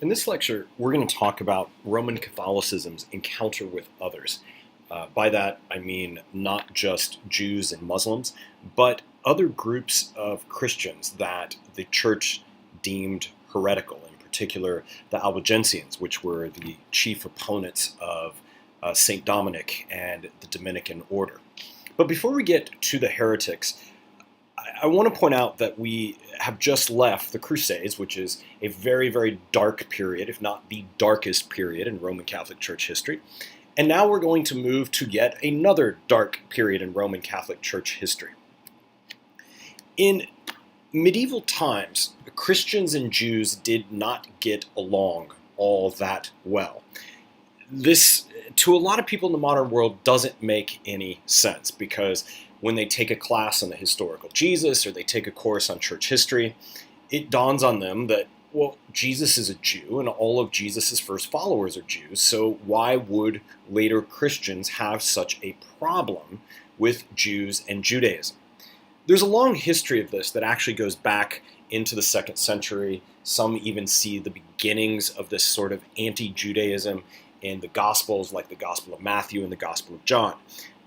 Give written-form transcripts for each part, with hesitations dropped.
In this lecture, we're going to talk about Roman Catholicism's encounter with others. By that, I mean not just Jews and Muslims, but other groups of Christians that the church deemed heretical, in particular the Albigensians, which were the chief opponents of St. Dominic and the Dominican order. But before we get to the heretics, I want to point out that we have just left the Crusades, which is a very, very dark period, if not the darkest period in Roman Catholic Church history. And now we're going to move to yet another dark period in Roman Catholic Church history. In medieval times, Christians and Jews did not get along all that well. This, to a lot of people in the modern world, doesn't make any sense because when they take a class on the historical Jesus or they take a course on church history, it dawns on them that, well, Jesus is a Jew and all of Jesus' first followers are Jews, so why would later Christians have such a problem with Jews and Judaism? There's a long history of this that actually goes back into the 2nd century. Some even see the beginnings of this sort of anti-Judaism in the Gospels, like the Gospel of Matthew and the Gospel of John.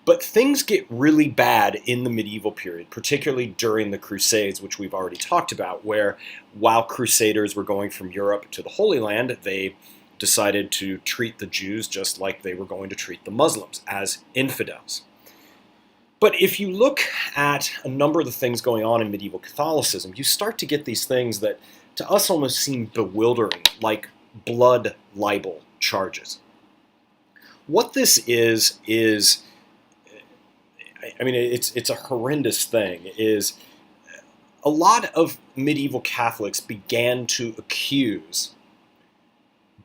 But things get really bad in the medieval period, particularly during the Crusades, which we've already talked about, where while Crusaders were going from Europe to the Holy Land, they decided to treat the Jews just like they were going to treat the Muslims, as infidels. But if you look at a number of the things going on in medieval Catholicism, you start to get these things that to us almost seem bewildering, like blood libel charges. What this is I mean, it's a horrendous thing, is a lot of medieval Catholics began to accuse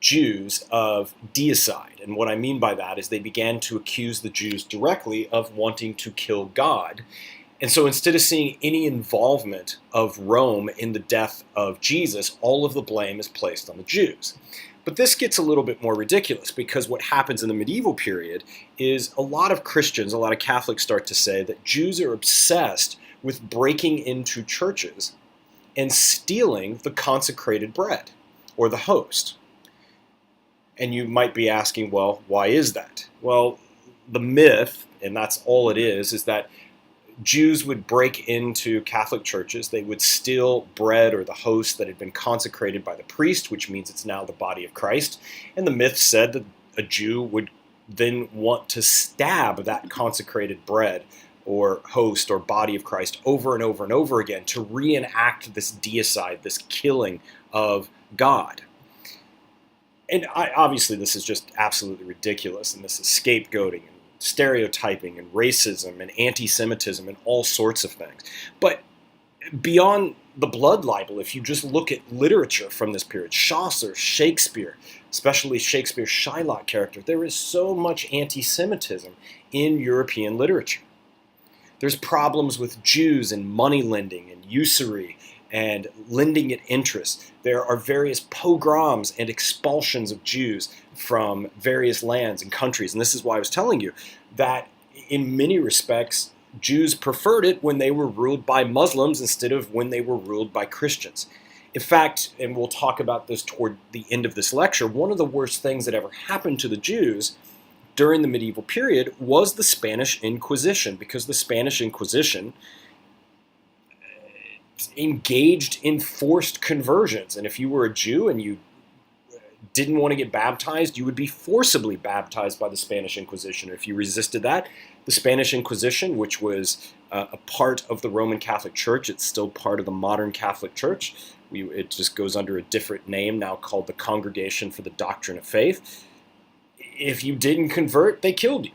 Jews of deicide. And what I mean by that is they began to accuse the Jews directly of wanting to kill God. And so instead of seeing any involvement of Rome in the death of Jesus, all of the blame is placed on the Jews. But this gets a little bit more ridiculous because what happens in the medieval period is a lot of Christians, a lot of Catholics start to say that Jews are obsessed with breaking into churches and stealing the consecrated bread or the host. And you might be asking, well, why is that? Well, the myth, and that's all it is that Jews would break into Catholic churches. They would steal bread or the host that had been consecrated by the priest, which means it's now the body of Christ. And the myth said that a Jew would then want to stab that consecrated bread or host or body of Christ over and over and over again to reenact this deicide, this killing of God. And obviously this is just absolutely ridiculous, and this is scapegoating, stereotyping and racism and anti-Semitism and all sorts of things. But beyond the blood libel, if you just look at literature from this period, Chaucer, Shakespeare, especially Shakespeare's Shylock character, there is so much anti-Semitism in European literature. There's problems with Jews and money lending and usury and lending at interest. There are various pogroms and expulsions of Jews from various lands and countries. And this is why I was telling you that in many respects, Jews preferred it when they were ruled by Muslims instead of when they were ruled by Christians. In fact, and we'll talk about this toward the end of this lecture, one of the worst things that ever happened to the Jews during the medieval period was the Spanish Inquisition, because the Spanish Inquisition engaged in forced conversions. And if you were a Jew and you didn't want to get baptized, you would be forcibly baptized by the Spanish Inquisition. If you resisted that, the Spanish Inquisition, which was a part of the Roman Catholic Church, it's still part of the modern Catholic Church. It just goes under a different name now called the Congregation for the Doctrine of Faith. If you didn't convert, they killed you.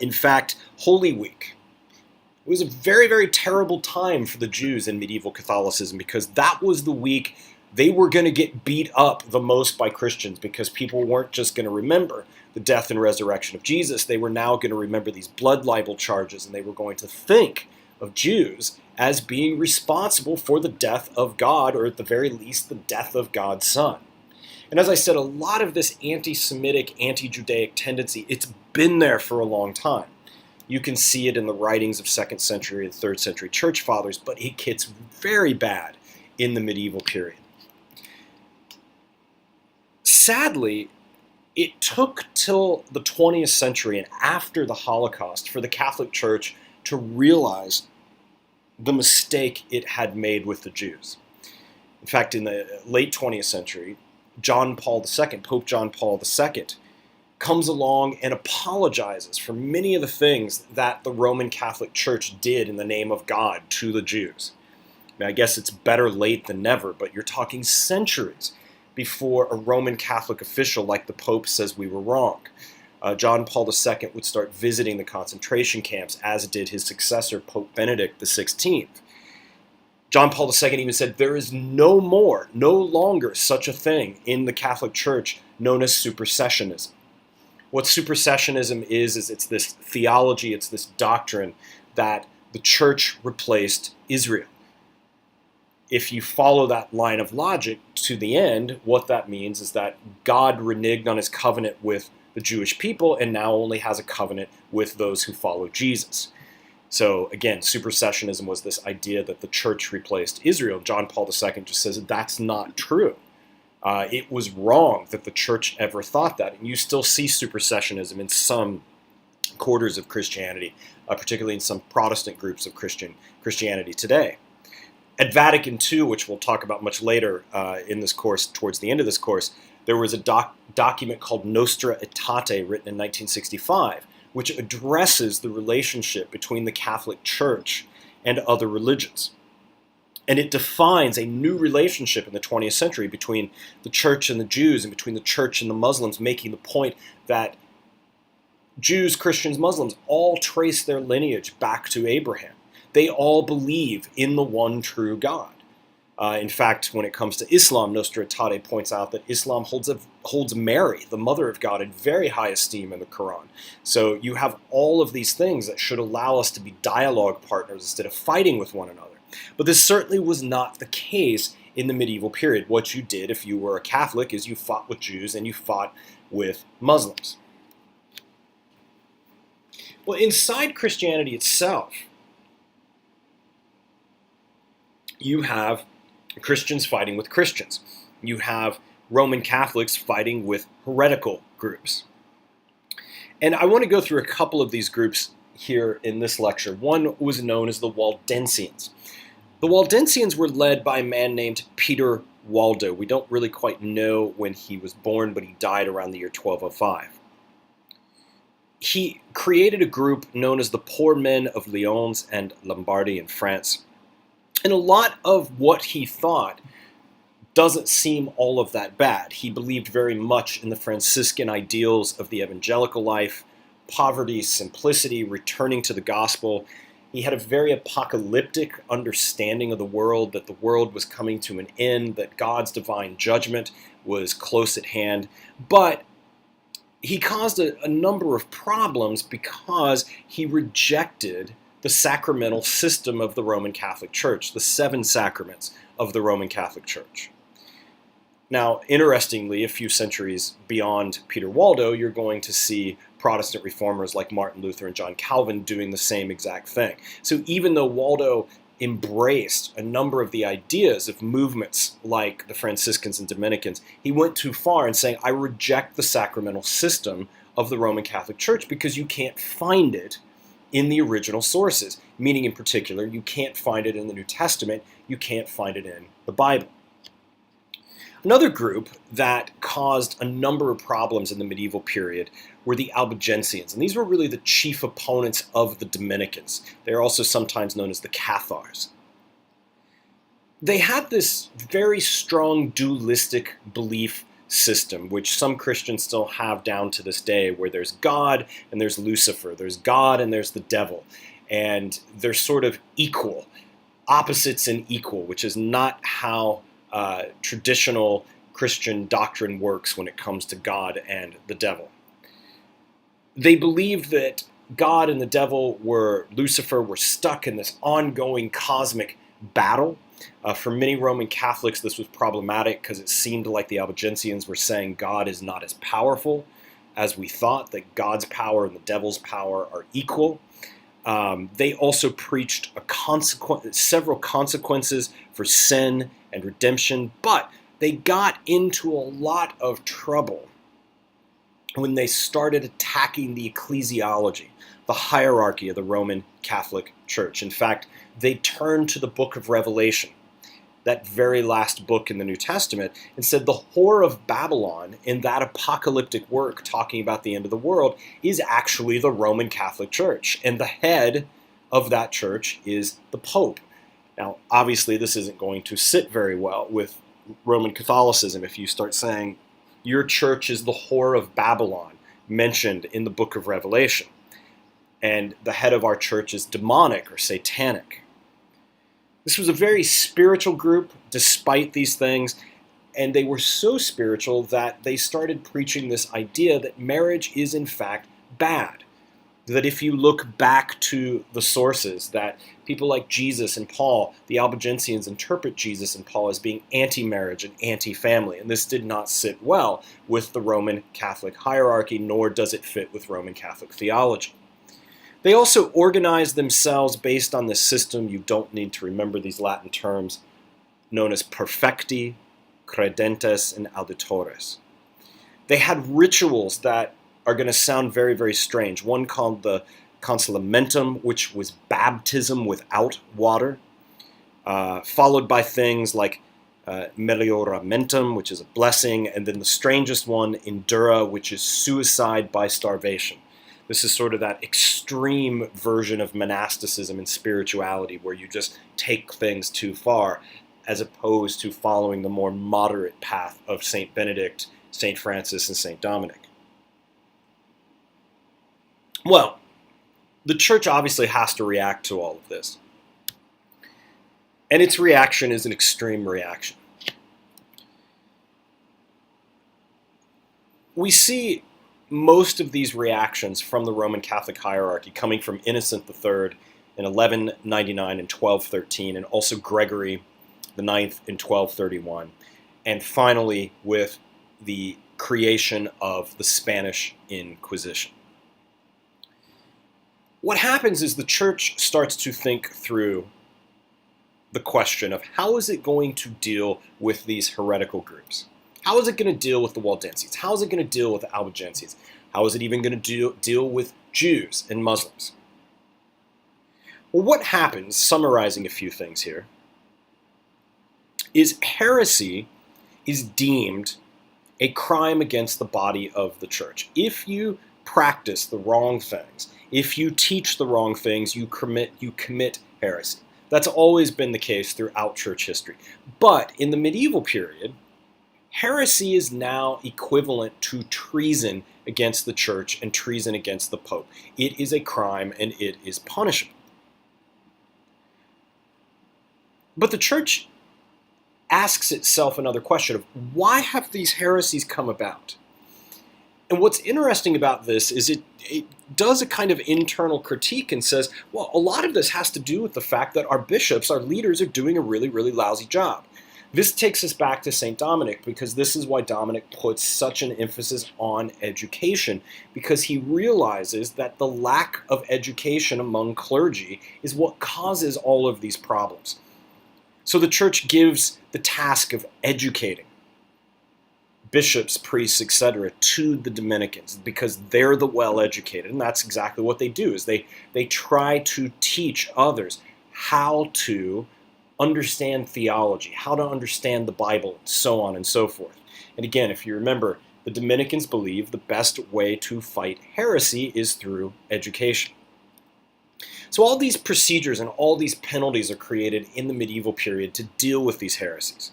In fact, Holy Week, it was a very, very terrible time for the Jews in medieval Catholicism because that was the week they were going to get beat up the most by Christians, because people weren't just going to remember the death and resurrection of Jesus. They were now going to remember these blood libel charges, and they were going to think of Jews as being responsible for the death of God, or at the very least, the death of God's Son. And as I said, a lot of this anti-Semitic, anti-Judaic tendency, it's been there for a long time. You can see it in the writings of 2nd century and 3rd century church fathers, but it gets very bad in the medieval period. Sadly, it took till the 20th century and after the Holocaust for the Catholic Church to realize the mistake it had made with the Jews. In fact, in the late 20th century, Pope John Paul II, comes along and apologizes for many of the things that the Roman Catholic Church did in the name of God to the Jews. I guess it's better late than never, but you're talking centuries before a Roman Catholic official like the Pope says we were wrong. John Paul II would start visiting the concentration camps, as did his successor, Pope Benedict XVI. John Paul II even said there is no longer such a thing in the Catholic Church known as supersessionism. What supersessionism is it's this theology, it's this doctrine that the Church replaced Israel. If you follow that line of logic to the end, what that means is that God reneged on his covenant with the Jewish people and now only has a covenant with those who follow Jesus. So again, supersessionism was this idea that the Church replaced Israel. John Paul II just says that's not true. It was wrong that the Church ever thought that. And you still see supersessionism in some quarters of Christianity, particularly in some Protestant groups of Christianity today. At Vatican II, which we'll talk about much later in this course, towards the end of this course, there was a document called Nostra Aetate, written in 1965, which addresses the relationship between the Catholic Church and other religions. And it defines a new relationship in the 20th century between the Church and the Jews and between the Church and the Muslims, making the point that Jews, Christians, Muslims all trace their lineage back to Abraham. They all believe in the one true God. In fact, when it comes to Islam, Nostra Aetate points out that Islam holds Mary, the mother of God, in very high esteem in the Quran. So you have all of these things that should allow us to be dialogue partners instead of fighting with one another. But this certainly was not the case in the medieval period. What you did if you were a Catholic is you fought with Jews and you fought with Muslims. Well, inside Christianity itself, you have Christians fighting with Christians. You have Roman Catholics fighting with heretical groups. And I want to go through a couple of these groups here in this lecture. One was known as the Waldensians. The Waldensians were led by a man named Peter Waldo. We don't really quite know when he was born, but he died around the year 1205. He created a group known as the Poor Men of Lyons and Lombardy in France. And a lot of what he thought doesn't seem all of that bad. He believed very much in the Franciscan ideals of the evangelical life, poverty, simplicity, returning to the gospel. He had a very apocalyptic understanding of the world, that the world was coming to an end, that God's divine judgment was close at hand. But he caused a number of problems because he rejected the sacramental system of the Roman Catholic Church, the 7 sacraments of the Roman Catholic Church. Now, interestingly, a few centuries beyond Peter Waldo, you're going to see Protestant reformers like Martin Luther and John Calvin doing the same exact thing. So even though Waldo embraced a number of the ideas of movements like the Franciscans and Dominicans, he went too far in saying, I reject the sacramental system of the Roman Catholic Church because you can't find it in the original sources, meaning in particular, you can't find it in the New Testament, you can't find it in the Bible. Another group that caused a number of problems in the medieval period were the Albigensians, and these were really the chief opponents of the Dominicans. They're also sometimes known as the Cathars. They had this very strong dualistic belief system, which some Christians still have down to this day, where there's God and there's Lucifer, there's God and there's the devil, and they're sort of equal, opposites and equal, which is not how traditional Christian doctrine works when it comes to God and the devil. They believed that God and the devil Lucifer were stuck in this ongoing cosmic battle. For many Roman Catholics, this was problematic because it seemed like the Albigensians were saying God is not as powerful as we thought, that God's power and the devil's power are equal. They also preached several consequences for sin and redemption, but they got into a lot of trouble when they started attacking the ecclesiology, the hierarchy of the Roman Catholic Church. In fact, they turned to the book of Revelation, that very last book in the New Testament, and said the whore of Babylon in that apocalyptic work talking about the end of the world is actually the Roman Catholic Church, and the head of that church is the Pope. Now, obviously, this isn't going to sit very well with Roman Catholicism if you start saying your church is the whore of Babylon mentioned in the book of Revelation, and the head of our church is demonic or satanic. This was a very spiritual group despite these things, and they were so spiritual that they started preaching this idea that marriage is in fact bad. That if you look back to the sources, that people like Jesus and Paul, the Albigensians, interpret Jesus and Paul as being anti-marriage and anti-family, and this did not sit well with the Roman Catholic hierarchy, nor does it fit with Roman Catholic theology. They also organized themselves based on this system, you don't need to remember these Latin terms, known as perfecti, credentes, and auditores. They had rituals that are going to sound very, very strange. One called the consolamentum, which was baptism without water, followed by things like melioramentum, which is a blessing, and then the strangest one, endura, which is suicide by starvation. This is sort of that extreme version of monasticism and spirituality where you just take things too far, as opposed to following the more moderate path of St. Benedict, St. Francis, and St. Dominic. Well, the church obviously has to react to all of this. And its reaction is an extreme reaction. We see most of these reactions from the Roman Catholic hierarchy coming from Innocent III in 1199 and 1213, and also Gregory the Ninth in 1231, and finally with the creation of the Spanish Inquisition. What happens is the church starts to think through the question of how is it going to deal with these heretical groups? How is it going to deal with the Waldensians? How is it going to deal with the Albigensians? How is it even going to deal with Jews and Muslims? Well, what happens, summarizing a few things here, is heresy is deemed a crime against the body of the church. If you practice the wrong things, if you teach the wrong things, you commit heresy. That's always been the case throughout church history. But in the medieval period, heresy is now equivalent to treason against the church and treason against the Pope. It is a crime and it is punishable. But the church asks itself another question of why have these heresies come about? And what's interesting about this is it does a kind of internal critique and says, well, a lot of this has to do with the fact that our bishops, our leaders, are doing a really, really lousy job. This takes us back to St. Dominic, because this is why Dominic puts such an emphasis on education, because he realizes that the lack of education among clergy is what causes all of these problems. So the church gives the task of educating bishops, priests, etc., to the Dominicans, because they're the well-educated, and that's exactly what they do, is they try to teach others how to understand theology, how to understand the Bible, and so on and so forth. And again, if you remember, the Dominicans believe the best way to fight heresy is through education. So all these procedures and all these penalties are created in the medieval period to deal with these heresies.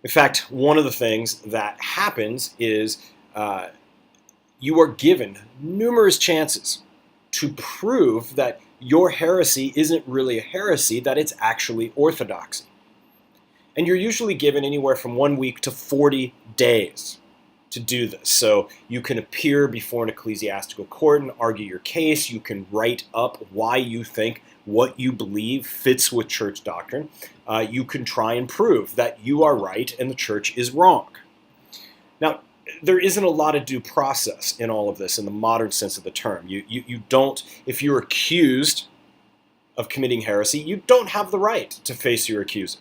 In fact, one of the things that happens is you are given numerous chances to prove that your heresy isn't really a heresy, that it's actually orthodoxy. And you're usually given anywhere from 1 week to 40 days to do this. So you can appear before an ecclesiastical court and argue your case. You can write up why you think what you believe fits with church doctrine. You can try and prove that you are right and the church is wrong. Now, there isn't a lot of due process in all of this in the modern sense of the term. You don't, if you're accused of committing heresy, you don't have the right to face your accuser.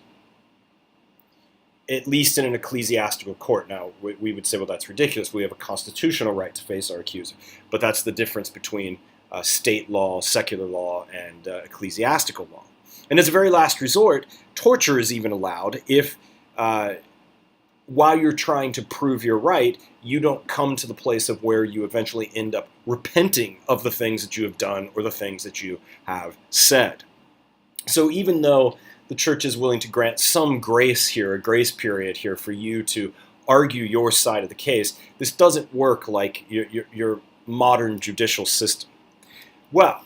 at least in an ecclesiastical court. Now, we would say, well, that's ridiculous. We have a constitutional right to face our accuser. But that's the difference between state law, secular law, and ecclesiastical law. And as a very last resort, torture is even allowed if, while you're trying to prove you're right, you don't come to the place of where you eventually end up repenting of the things that you have done or the things that you have said. So even though the church is willing to grant some grace here, a grace period here for you to argue your side of the case, this doesn't work like your modern judicial system. Well,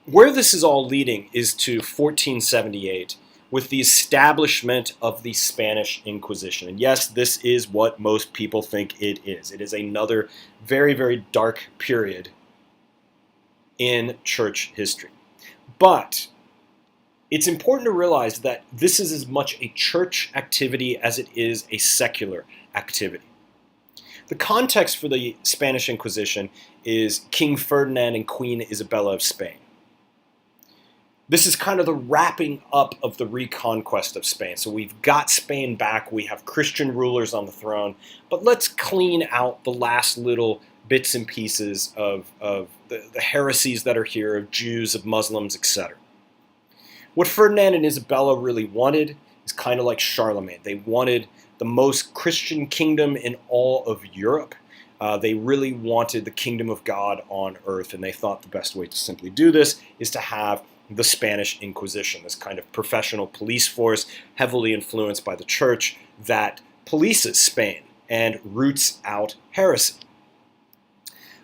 where this is all leading is to 1478 with the establishment of the Spanish Inquisition. And yes, this is what most people think it is. It is another very, very dark period in church history. But it's important to realize that this is as much a church activity as it is a secular activity. The context for the Spanish Inquisition is King Ferdinand and Queen Isabella of Spain. This is kind of the wrapping up of the reconquest of Spain. So we've got Spain back, we have Christian rulers on the throne, but let's clean out the last little bits and pieces of the heresies that are here, of Jews, of Muslims, etc. What Ferdinand and Isabella really wanted is kind of like Charlemagne. They wanted the most Christian kingdom in all of Europe. They really wanted the kingdom of God on earth, and they thought the best way to simply do this is to have the Spanish Inquisition, this kind of professional police force heavily influenced by the church that polices Spain and roots out heresy.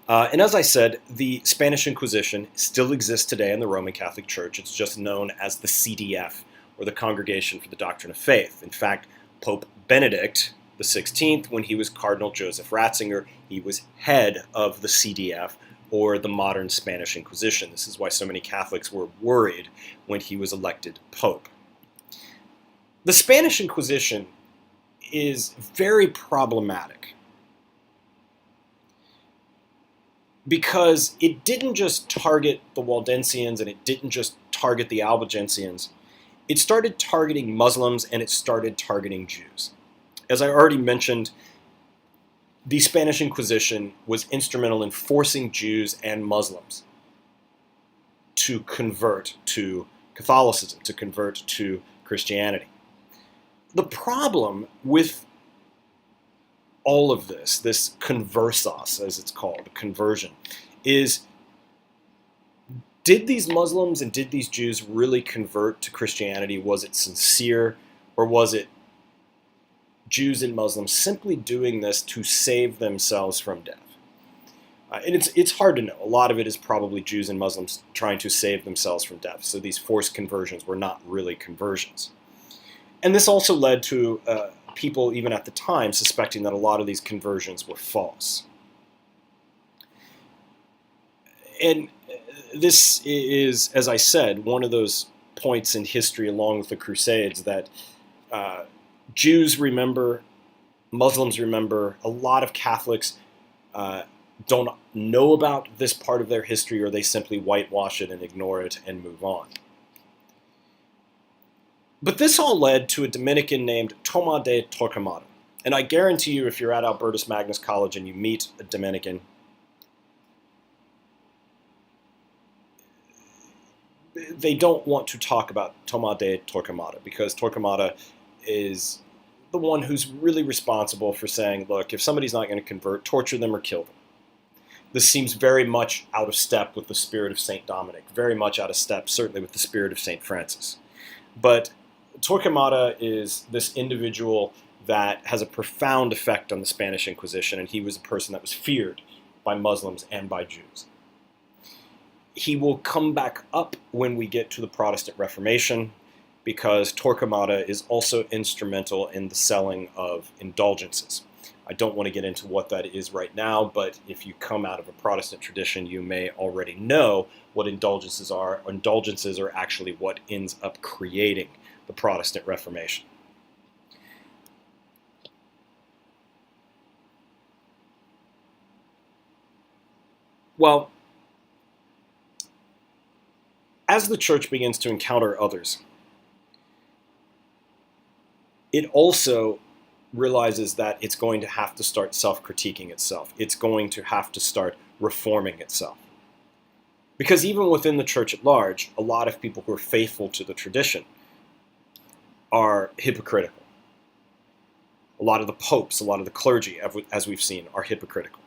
And as I said, the Spanish Inquisition still exists today in the Roman Catholic Church. It's just known as the CDF, or the Congregation for the Doctrine of Faith. In fact, Pope Benedict XVI, when he was Cardinal Joseph Ratzinger, he was head of the CDF, or the modern Spanish Inquisition. This is why so many Catholics were worried when he was elected Pope. The Spanish Inquisition is very problematic because it didn't just target the Waldensians and it didn't just target the Albigensians. It started targeting Muslims and it started targeting Jews. As I already mentioned, the Spanish Inquisition was instrumental in forcing Jews and Muslims to convert to Catholicism, to convert to Christianity. The problem with all of this conversos, as it's called, conversion, is did these Muslims and did these Jews really convert to Christianity? Was it sincere, or was it Jews and Muslims simply doing this to save themselves from death? And it's hard to know. A lot of it is probably Jews and Muslims trying to save themselves from death. So these forced conversions were not really conversions. And this also led to people, even at the time, suspecting that a lot of these conversions were false. And this is, as I said, one of those points in history, along with the Crusades, that Jews remember, Muslims remember, a lot of Catholics don't know about this part of their history, or they simply whitewash it and ignore it and move on. But this all led to a Dominican named Tomás de Torquemada. And I guarantee you, if you're at Albertus Magnus College and you meet a Dominican, they don't want to talk about Tomás de Torquemada, because Torquemada is the one who's really responsible for saying, look, if somebody's not going to convert, torture them or kill them. This seems very much out of step with the spirit of St. Dominic, very much out of step, certainly, with the spirit of St. Francis. But Torquemada is this individual that has a profound effect on the Spanish Inquisition, and he was a person that was feared by Muslims and by Jews. He will come back up when we get to the Protestant Reformation, because Torquemada is also instrumental in the selling of indulgences. I don't want to get into what that is right now, but if you come out of a Protestant tradition, you may already know what indulgences are. Indulgences are actually what ends up creating the Protestant Reformation. Well, as the church begins to encounter others, it also realizes that it's going to have to start self-critiquing itself. It's going to have to start reforming itself. Because even within the church at large, a lot of people who are faithful to the tradition are hypocritical. A lot of the popes, a lot of the clergy, as we've seen, are hypocritical.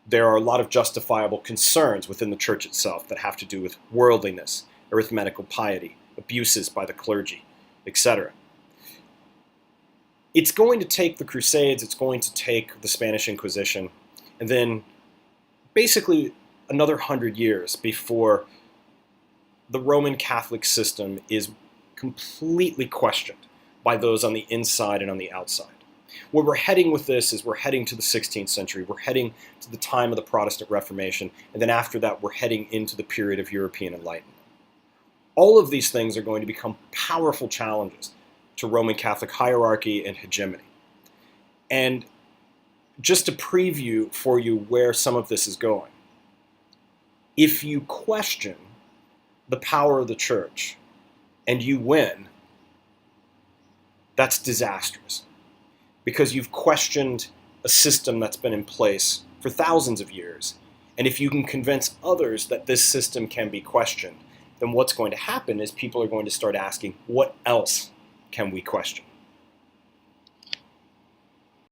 There are a lot of justifiable concerns within the church itself that have to do with worldliness, arithmetical piety, abuses by the clergy, etc. It's going to take the Crusades, it's going to take the Spanish Inquisition, and then basically another 100 years before the Roman Catholic system is completely questioned by those on the inside and on the outside. Where we're heading with this is we're heading to the 16th century, we're heading to the time of the Protestant Reformation, and then after that we're heading into the period of European Enlightenment. All of these things are going to become powerful challenges to Roman Catholic hierarchy and hegemony. And just to preview for you where some of this is going, if you question the power of the church and you win, that's disastrous. Because you've questioned a system that's been in place for thousands of years. And if you can convince others that this system can be questioned, then what's going to happen is people are going to start asking, what else can we question?